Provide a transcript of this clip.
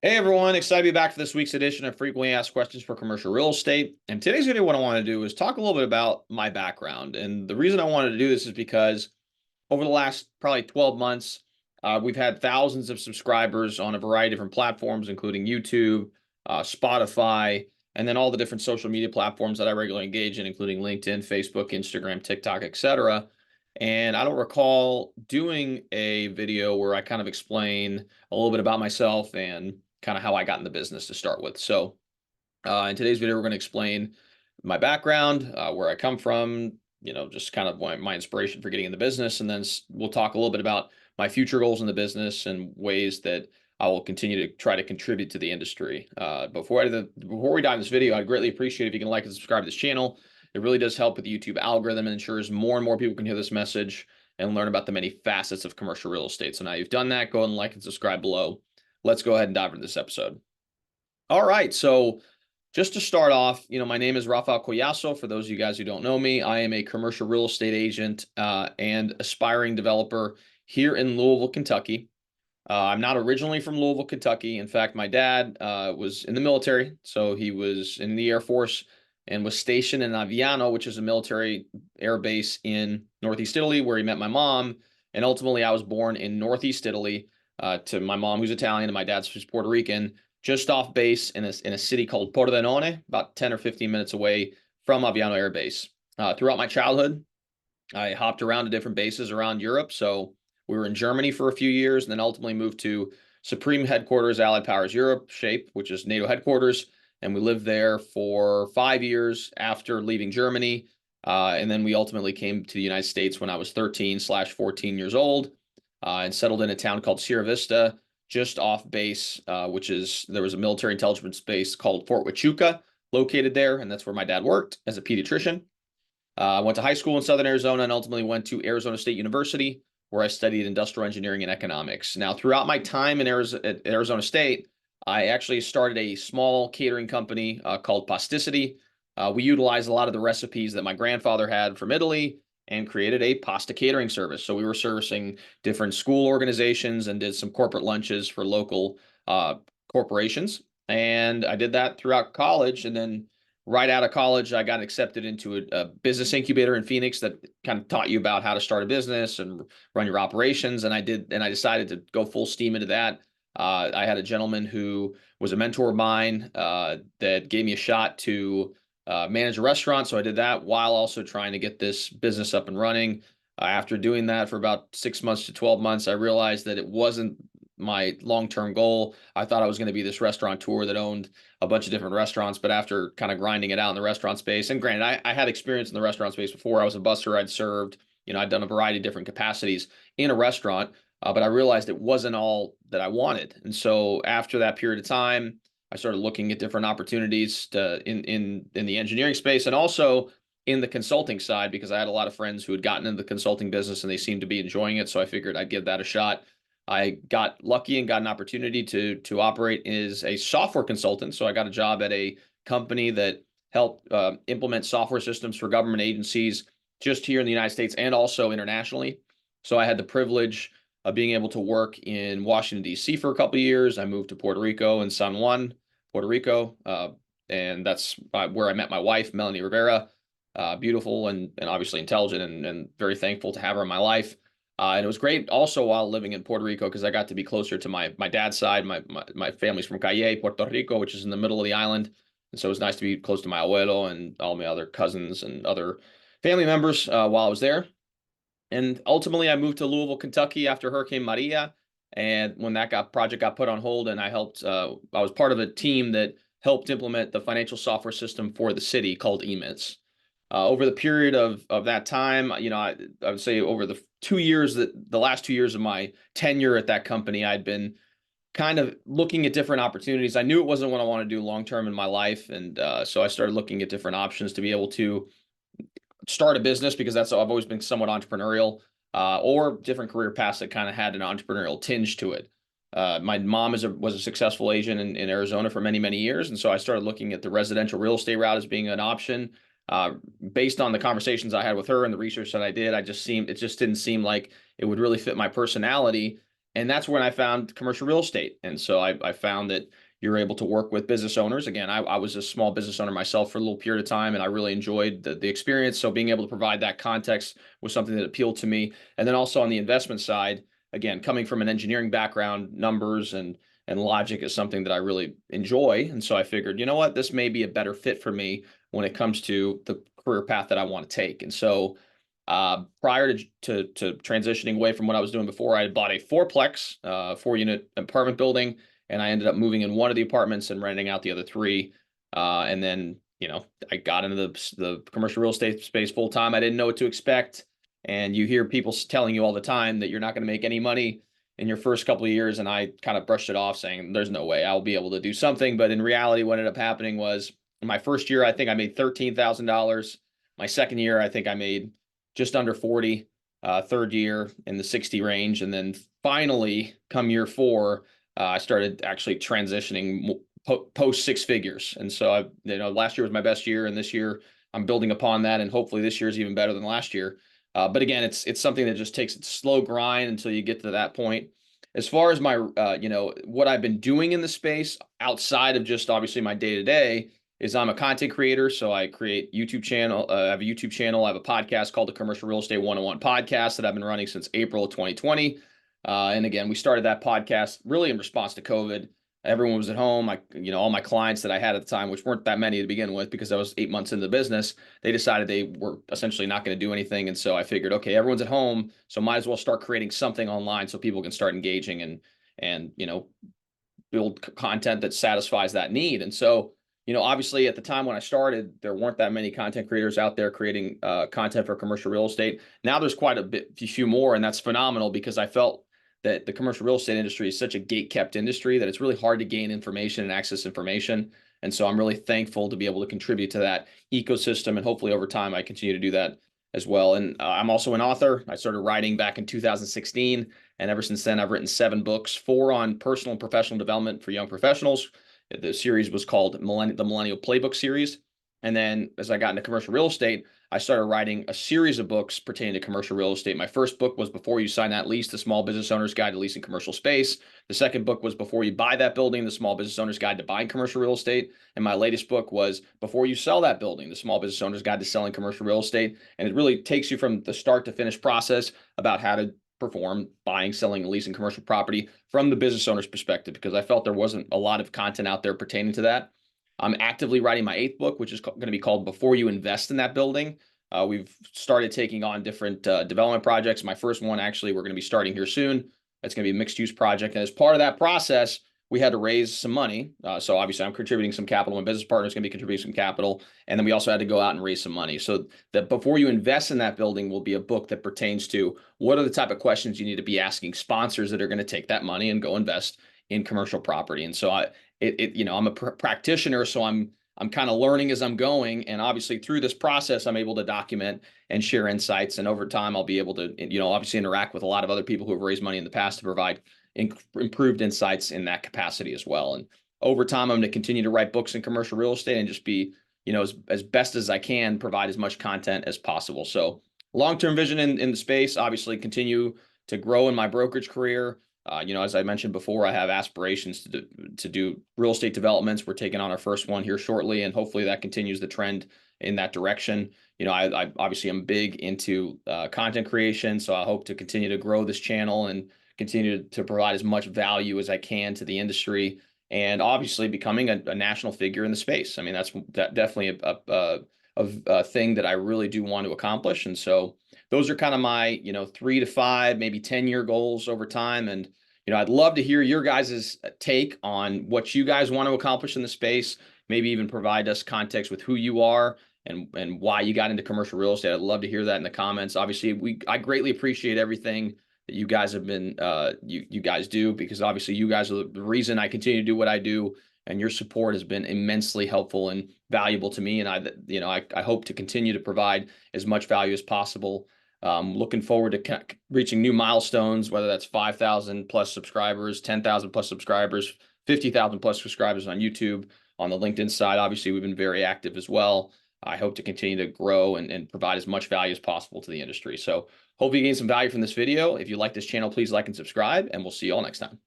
Hey everyone, excited to be back for this week's edition of Frequently Asked Questions for Commercial Real Estate. And today's video, what I want to do is talk a little bit about my background. And the reason I wanted to do this is because over the last probably 12 months, we've had thousands of subscribers on a variety of different platforms, including YouTube, Spotify, and then all the different social media platforms that I regularly engage in, including LinkedIn, Facebook, Instagram, TikTok, etc. And I don't recall doing a video where I kind of explain a little bit about myself and kind of how I got in the business to start with. So in today's video, we're going to explain my background, where I come from, just kind of my inspiration for getting in the business. And then we'll talk a little bit about my future goals in the business and ways that I will continue to try to contribute to the industry. Before we dive in this video, I'd greatly appreciate if you can like and subscribe to this channel. It really does help with the YouTube algorithm and ensures more and more people can hear this message and learn about the many facets of commercial real estate. So now you've done that, go ahead and like and subscribe below. Let's go ahead and dive into this episode. All right, so just to start off, my name is Raphael Collazo. For those of you guys who don't know me, I am a commercial real estate agent and aspiring developer here in Louisville, Kentucky. I'm not originally from Louisville, Kentucky. In fact, my dad was in the military, so he was in the Air Force and was stationed in Aviano, which is a military air base in Northeast Italy, where he met my mom. And ultimately, I was born in Northeast Italy to my mom, who's Italian, and my dad's who's Puerto Rican, just off base in a city called Pordenone, about 10 or 15 minutes away from Aviano Air Base. Throughout my childhood, I hopped around to different bases around Europe. So we were in Germany for a few years and then ultimately moved to Supreme Headquarters, Allied Powers Europe, SHAPE, which is NATO headquarters. And we lived there for 5 years after leaving Germany. And then we ultimately came to the United States when I was 13/14 years old and settled in a town called Sierra Vista, just off base, there was a military intelligence base called Fort Huachuca located there. And that's where my dad worked as a pediatrician. I went to high school in Southern Arizona and ultimately went to Arizona State University, where I studied industrial engineering and economics. Now, throughout my time at Arizona State, I actually started a small catering company called Pasticity. We utilized a lot of the recipes that my grandfather had from Italy and created a pasta catering service. So we were servicing different school organizations and did some corporate lunches for local corporations. And I did that throughout college. And then right out of college, I got accepted into a business incubator in Phoenix that kind of taught you about how to start a business and run your operations. And I decided to go full steam into that. I had a gentleman who was a mentor of mine that gave me a shot to manage a restaurant. So I did that while also trying to get this business up and running. After doing that for about 6 months to 12 months, I realized that it wasn't my long-term goal. I thought I was going to be this restaurateur that owned a bunch of different restaurants, but after kind of grinding it out in the restaurant space, and granted, I had experience in the restaurant space before. I was a busser, I'd served, I'd done a variety of different capacities in a restaurant, but I realized it wasn't all that I wanted. And so after that period of time, I started looking at different opportunities in the engineering space and also in the consulting side, because I had a lot of friends who had gotten into the consulting business and they seemed to be enjoying it. So I figured I'd give that a shot. I got lucky and got an opportunity to operate as a software consultant. So I got a job at a company that helped implement software systems for government agencies just here in the United States and also internationally. So I had the privilege of being able to work in Washington, D.C. for a couple of years. I moved to Puerto Rico and San Juan, Puerto Rico, and that's where I met my wife, Melanie Rivera. Beautiful and obviously intelligent, and very thankful to have her in my life. And it was great also while living in Puerto Rico because I got to be closer to my dad's side. My family's from Calle, Puerto Rico, which is in the middle of the island. And so it was nice to be close to my abuelo and all my other cousins and other family members while I was there. And ultimately, I moved to Louisville, Kentucky after Hurricane Maria. And when that project got put on hold, and I was part of a team that helped implement the financial software system for the city called EMITS. Over the period of that time, I would say over the last 2 years of my tenure at that company, I'd been kind of looking at different opportunities. I knew it wasn't what I want to do long term in my life, and so I started looking at different options to be able to start a business because I've always been somewhat entrepreneurial, or different career paths that kind of had an entrepreneurial tinge to it. My mom was a successful agent in Arizona for many, many years. And so I started looking at the residential real estate route as being an option. Based on the conversations I had with her and the research that I did, it just didn't seem like it would really fit my personality. And that's when I found commercial real estate. And so I found that you're able to work with business owners. Again, I was a small business owner myself for a little period of time, and I really enjoyed the experience. So being able to provide that context was something that appealed to me. And then also on the investment side, again, coming from an engineering background, numbers and logic is something that I really enjoy. And so I figured, you know what, this may be a better fit for me when it comes to the career path that I want to take. And so prior to transitioning away from what I was doing before, I had bought a fourplex, 4-unit apartment building, and I ended up moving in one of the apartments and renting out the other three. And then, I got into the commercial real estate space full time. I didn't know what to expect. And you hear people telling you all the time that you're not going to make any money in your first couple of years. And I kind of brushed it off saying, there's no way I'll be able to do something. But in reality, what ended up happening was in my first year, I think I made $13,000. My second year, I think I made just under 40, third year in the 60 range. And then finally, come year 4, I started actually transitioning post 6 figures. And so last year was my best year, and this year I'm building upon that, and hopefully this year is even better than last year. But again, it's something that just takes a slow grind until you get to that point. As far as my, what I've been doing in the space outside of just obviously my day to day is I'm a content creator. So I create YouTube channel. I have a YouTube channel. I have a podcast called the Commercial Real Estate 101 Podcast that I've been running since April of 2020. And again, we started that podcast really in response to COVID. Everyone was at home. All my clients that I had at the time, which weren't that many to begin with, because I was 8 months into the business, they decided they were essentially not going to do anything. And so I figured, okay, everyone's at home, so might as well start creating something online so people can start engaging and build content that satisfies that need. And so, obviously at the time when I started, there weren't that many content creators out there creating content for commercial real estate. Now there's quite a few more, and that's phenomenal because I felt that the commercial real estate industry is such a gate-kept industry that it's really hard to gain information and access information. And so I'm really thankful to be able to contribute to that ecosystem, and hopefully over time I continue to do that as well. And I'm also an author. I started writing back in 2016, and ever since then I've written 7 books, 4 on personal and professional development for young professionals. The series was called the Millennial Playbook series. And then as I got into commercial real estate, I started writing a series of books pertaining to commercial real estate. My first book was Before You Sign That Lease, The Small Business Owner's Guide to Leasing Commercial Space. The second book was Before You Buy That Building, The Small Business Owner's Guide to Buying Commercial Real Estate. And my latest book was Before You Sell That Building, The Small Business Owner's Guide to Selling Commercial Real Estate. And it really takes you from the start to finish process about how to perform buying, selling, and leasing commercial property from the business owner's perspective, because I felt there wasn't a lot of content out there pertaining to that. I'm actively writing my 8th book, which is going to be called Before You Invest in That Building. We've started taking on different development projects. My first one, actually, we're going to be starting here soon. It's going to be a mixed-use project. And as part of that process, we had to raise some money. So obviously, I'm contributing some capital. My business partner is going to be contributing some capital. And then we also had to go out and raise some money. So that Before You Invest in That Building will be a book that pertains to what are the type of questions you need to be asking sponsors that are going to take that money and go invest in commercial property. And so I'm a practitioner, so I'm kind of learning as I'm going. And obviously through this process, I'm able to document and share insights. And over time, I'll be able to, obviously interact with a lot of other people who have raised money in the past to provide improved insights in that capacity as well. And over time, I'm going to continue to write books in commercial real estate and just be, as best as I can, provide as much content as possible. So long-term vision in the space, obviously continue to grow in my brokerage career. As I mentioned before, I have aspirations to do real estate developments. We're taking on our first one here shortly, and hopefully that continues the trend in that direction. I obviously am big into content creation, so I hope to continue to grow this channel and continue to provide as much value as I can to the industry, and obviously becoming a national figure in the space. I mean, that's definitely a thing that I really do want to accomplish. And so those are kind of my, 3 to 5, maybe 10-year goals over time. And, I'd love to hear your guys' take on what you guys want to accomplish in the space, maybe even provide us context with who you are and why you got into commercial real estate. I'd love to hear that in the comments. Obviously, I greatly appreciate everything that you guys have been, you guys do, because obviously you guys are the reason I continue to do what I do. And your support has been immensely helpful and valuable to me. And I hope to continue to provide as much value as possible. Looking forward to reaching new milestones, whether that's 5,000 plus subscribers, 10,000 plus subscribers, 50,000 plus subscribers on YouTube. On the LinkedIn side, obviously, we've been very active as well. I hope to continue to grow and provide as much value as possible to the industry. So hope you gain some value from this video. If you like this channel, please like and subscribe, and we'll see you all next time.